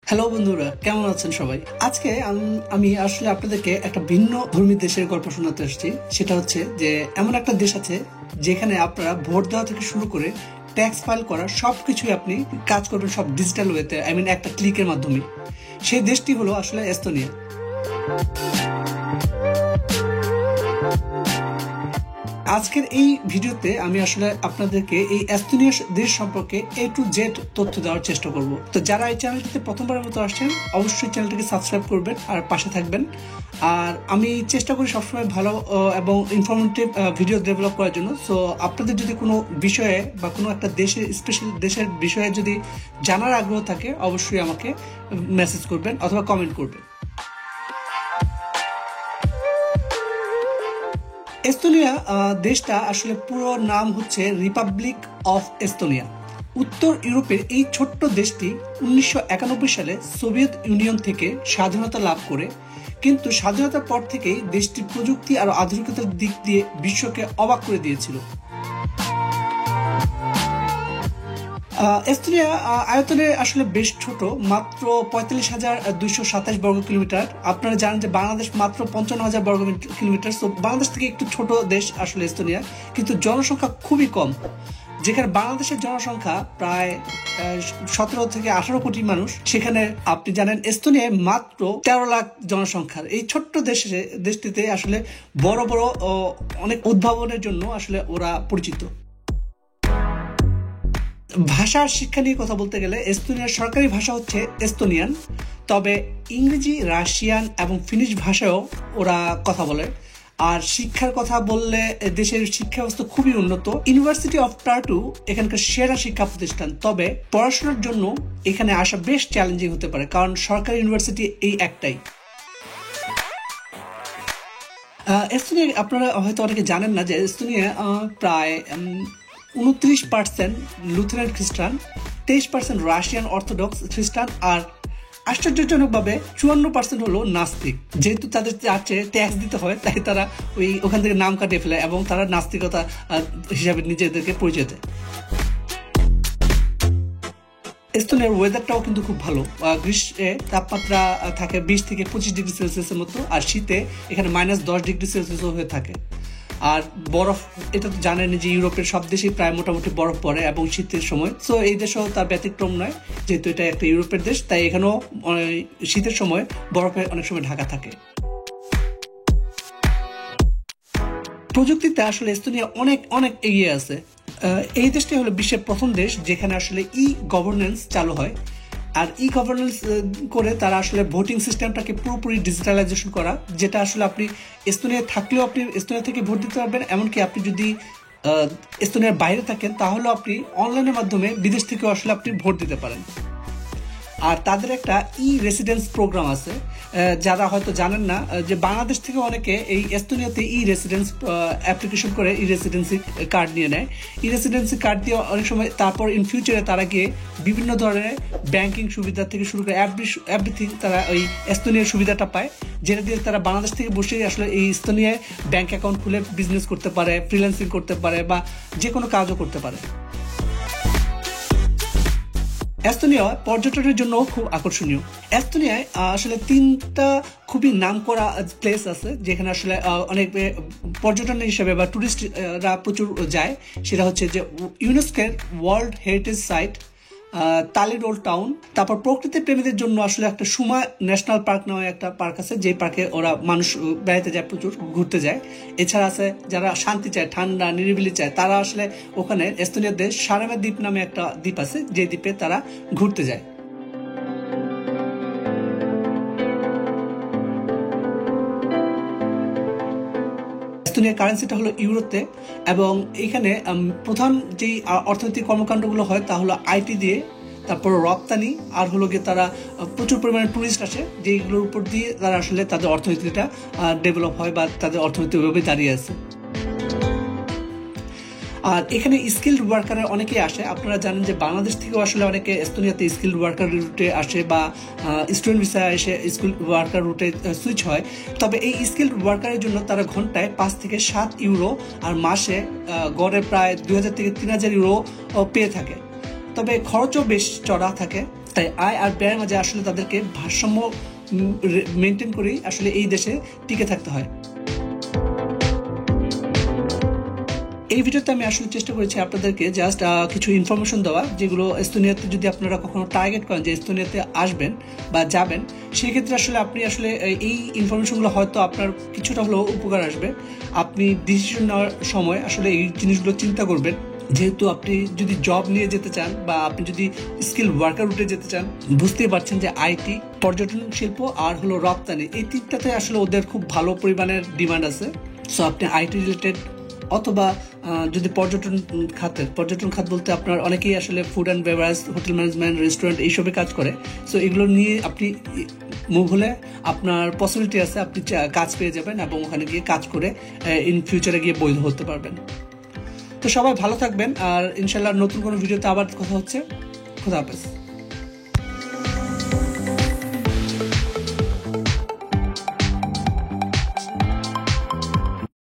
Hello বন্ধুরা, কেমন আছেন সবাই? আজকে আমি আসলে আপনাদেরকে একটা ভিন্ন ধর্মী দেশের গল্প শোনাতে আসছি। সেটা হচ্ছে যে এমন একটা দেশ আছে যেখানে আপনারা ভোট দেওয়া থেকে শুরু করে ট্যাক্স ফাইল করা সবকিছুই আপনি কাজ করবেন সব ডিজিটাল ওয়েতে, একটা ক্লিকের মাধ্যমে। সেই দেশটি হলো আসলে এস্তোনিয়া। আজকের এই ভিডিওতে আমি আসলে আপনাদেরকে এই এস্তোনিয়া দেশ সম্পর্কে A to Z তথ্য দেওয়ার চেষ্টা করব। তো যারা এই চ্যানেলটিতে প্রথমবারের মতো আসছেন, অবশ্যই চ্যানেলটিকে সাবস্ক্রাইব করবেন আর পাশে থাকবেন। আর আমি চেষ্টা করি সবসময় ভালো এবং ইনফরমেটিভ ভিডিও ডেভেলপ করার জন্য। সো আপনাদের যদি কোনো বিষয়ে বা কোনো একটা দেশের স্পেশাল দেশের বিষয়ে যদি জানার আগ্রহ থাকে, অবশ্যই আমাকে মেসেজ করবেন অথবা কমেন্ট করবেন। এস্তোনিয়া দেশটা আসলে পুরো নাম হচ্ছে রিপাবলিক অফ এস্তোনিয়া। উত্তর ইউরোপের এই ছোট্ট দেশটি 1991 সালে সোভিয়েত ইউনিয়ন থেকে স্বাধীনতা লাভ করে, কিন্তু স্বাধীনতার পর থেকেই দেশটির প্রযুক্তি আর আধুনিকতার দিক দিয়ে বিশ্বকে অবাক করে দিয়েছিল। এস্তোনিয়া আয়তনে আসলে বেশ ছোট, মাত্র 45,227 বর্গ কিলোমিটার। আপনারা জানেন যে বাংলাদেশ মাত্র 55,000 বর্গ কিলোমিটার। সো বাংলাদেশ থেকে একটু ছোট দেশ আসলে এস্তোনিয়া, কিন্তু জনসংখ্যা খুবই কম। যেখানে বাংলাদেশের জনসংখ্যা প্রায় 17 থেকে 18 কোটি মানুষ, সেখানে আপনি জানেন এস্তোনিয়ায় মাত্র 13 লাখ জনসংখ্যার এই ছোট্ট দেশটিতে আসলে বড় বড় অনেক উদ্ভাবনের জন্য আসলে ওরা পরিচিত। ভাষার শিক্ষা নিয়ে কথা বলতে গেলে এস্তোনিয়ার সরকারি ভাষা হচ্ছে এস্তোনিয়ান, তবে ইংরেজি, রাশিয়ান এবং ফিনিশ ভাষায়ও ওরা কথা বলে। আর শিক্ষার কথা বললে দেশের শিক্ষা ব্যবস্থা খুবই উন্নত। ইউনিভার্সিটি অফ টার্টু এখানকার সেরা শিক্ষা প্রতিষ্ঠান, তবে পড়াশোনার জন্য এখানে আসা বেশ চ্যালেঞ্জিং হতে পারে, কারণ সরকারি ইউনিভার্সিটি এই একটাই। এস্তোনিয়া আপনারা হয়তো অনেকে জানেন না যে এস্তোনিয়া প্রায় 29% লুথেরান খ্রিস্টান, 23% রাশিয়ান অর্থোডক্স খ্রিস্টান, আর আশ্চর্যজনকভাবে 54% হলো নাস্তিক। যেহেতু তাদের ট্যাক্স দিতে হয়, তাই তারা ওখান থেকে নাম কাটিয়ে ফেলে এবং তারা নাস্তিকতা হিসাবে নিজেদেরকে পরিচয় দেয়। এস্তোনিয়ার ওয়েদারটাও কিন্তু খুব ভালো। গ্রীষ্মে তাপমাত্রা থাকে 20 থেকে 25 ডিগ্রি সেলসিয়াসের মতো, আর শীতে এখানে -10 ডিগ্রি সেলসিয়াসও হয়ে থাকে। আর বরফ, এটা তো জানেন যে ইউরোপের সব দেশেই প্রায় মোটামুটি বরফ পড়ে এবং শীতের সময়। সো এই দেশেও তার ব্যতিক্রম নয়, যেহেতু এটা একটা ইউরোপের দেশ, তাই এখানেও শীতের সময় বরফে অনেক সময় ঢাকা থাকে। প্রযুক্তিতে আসলে এস্তোনিয়া অনেক অনেক এগিয়ে আছে। এই দেশটি হলো বিশ্বের প্রথম দেশ যেখানে আসলে গভর্নেন্স চালু হয়। আর গভর্নেন্স করে তারা আসলে ভোটিং সিস্টেমটাকে পুরোপুরি ডিজিটালাইজেশন করা, যেটা আসলে আপনি এস্তোনিয়ায় থাকলেও আপনি এস্তোনিয়া থেকে ভোট দিতে পারবেন। এমনকি আপনি যদি এস্তোনিয়ার বাইরে থাকেন, তাহলেও আপনি অনলাইনের মাধ্যমে বিদেশ থেকেও আসলে আপনি ভোট দিতে পারেন। আর তাদের একটা রেসিডেন্স প্রোগ্রাম আছে, যারা হয়তো জানেন না যে বাংলাদেশ থেকে অনেকে এই এস্তোনিয়াতে রেসিডেন্স অ্যাপ্লিকেশন করে রেসিডেন্সি কার্ড নিয়ে নেয়। রেসিডেন্সি কার্ড দিয়ে অনেক সময় তারপর ইন ফিউচারে তারা গিয়ে বিভিন্ন ধরনের ব্যাংকিং সুবিধা থেকে শুরু করে এভরিথিং তারা ওই এস্তোনিয়ার সুবিধাটা পায়, যেটা দিয়ে তারা বাংলাদেশ থেকে বসেই আসলে এই এস্তোনিয়ায় ব্যাংক অ্যাকাউন্ট খুলে বিজনেস করতে পারে, ফ্রিল্যান্সিং করতে পারে বা যে কোনো কাজও করতে পারে। এস্তোনিয়া পর্যটনের জন্য খুব আকর্ষণীয়। এস্তোনিয়ায় আসলে 3টা খুবই নামকরা প্লেস আছে যেখানে আসলে অনেক পর্যটন হিসেবে বা টুরিস্টরা প্রচুর যায়। সেটা হচ্ছে যে ইউনেস্কোর ওয়ার্ল্ড হেরিটেজ সাইট তালিড ওল্ড টাউন, তারপর প্রকৃতি প্রেমীদের জন্য আসলে একটা সুমা ন্যাশনাল পার্ক নামে একটা পার্ক আছে, যে পার্কে ওরা মানুষ বেড়াতে যায়, প্রচুর ঘুরতে যায়। এছাড়া আছে যারা শান্তি চায়, ঠান্ডা নিরিবিলি চায়, তারা আসলে ওখানে এস্তোনিয়ার দেশ সারামে দ্বীপ নামে একটা দ্বীপ আছে, যে দ্বীপে তারা ঘুরতে যায়। এস্তোনিয়ার কারেন্সিটা হলো ইউরোতে, এবং এখানে প্রধান যেই অর্থনৈতিক কর্মকাণ্ডগুলো হয় তা হলো আইটি দিয়ে, তারপর রপ্তানি, আর হলো গিয়ে তারা প্রচুর পরিমাণে টুরিস্ট আসে, যেগুলোর উপর দিয়ে তারা আসলে তাদের অর্থনীতিটা ডেভেলপ হয় বা তাদের অর্থনীতি ওইভাবে দাঁড়িয়ে আছে। আর এখানে স্কিল্ড ওয়ার্কারের অনেকেই আসে। আপনারা জানেন যে বাংলাদেশ থেকেও আসলে অনেকে এস্তোনিয়াতে স্কিল্ড ওয়ার্কার রুটে আসে বা স্টুডেন্ট ভিসায় এসে স্কিল্ড ওয়ার্কার রুটে সুইচ হয়। তবে এই স্কিল্ড ওয়ার্কারের জন্য তারা ঘন্টায় 5 থেকে 7 ইউরো আর মাসে গড়ে প্রায় 2000 থেকে 3000 ইউরো পেয়ে থাকে। তবে খরচও বেশ চড়া থাকে। তাই আয় আর ব্যয়ের মাঝে আসলে তাদেরকে ভারসাম্য মেনটেন করেই আসলে এই দেশে টিকে থাকতে হয়। এই ভিডিওতে আমি আসলে চেষ্টা করেছি আপনাদেরকে জাস্ট কিছু ইনফরমেশন দেওয়া, যেগুলো এস্তোনিয়াতে যদি আপনারা কখনো টার্গেট করেন যে এস্তোনিয়াতে আসবেন বা যাবেন, সেই ক্ষেত্রে আসলে আপনি আসলে এই ইনফরমেশনগুলো হয়তো আপনার কিছুটা হলেও উপকার আসবে। আপনি ডিসিশন নেওয়ার সময় আসলে এই জিনিসগুলো চিন্তা করবেন, যেহেতু আপনি যদি জব নিয়ে যেতে চান বা আপনি যদি স্কিল ওয়ার্কার রুটে যেতে চান, বুঝতেই পারছেন যে আইটি, পর্যটন শিল্প আর হলো রপ্তানি, এই তিনটাতে আসলে ওদের খুব ভালো পরিমাণের ডিমান্ড আছে। সো আপনি আইটি রিলেটেড অথবা যদি পর্যটন খাত বলতে আপনার অনেকেই আসলে food and beverage, hotel management, restaurant এইসবে কাজ করে। সো এগুলো নিয়ে আপনি মুভ হলে আপনার পসিবিলিটি আছে আপনি কাজ পেয়ে যাবেন এবং ওখানে গিয়ে কাজ করে ইন ফিউচারে গিয়ে বৈধ হতে পারবেন। তো সবাই ভালো থাকবেন, আর ইনশাল্লাহ নতুন কোনো ভিডিওতে আবার কথা হচ্ছে। খুদা হাফেজ।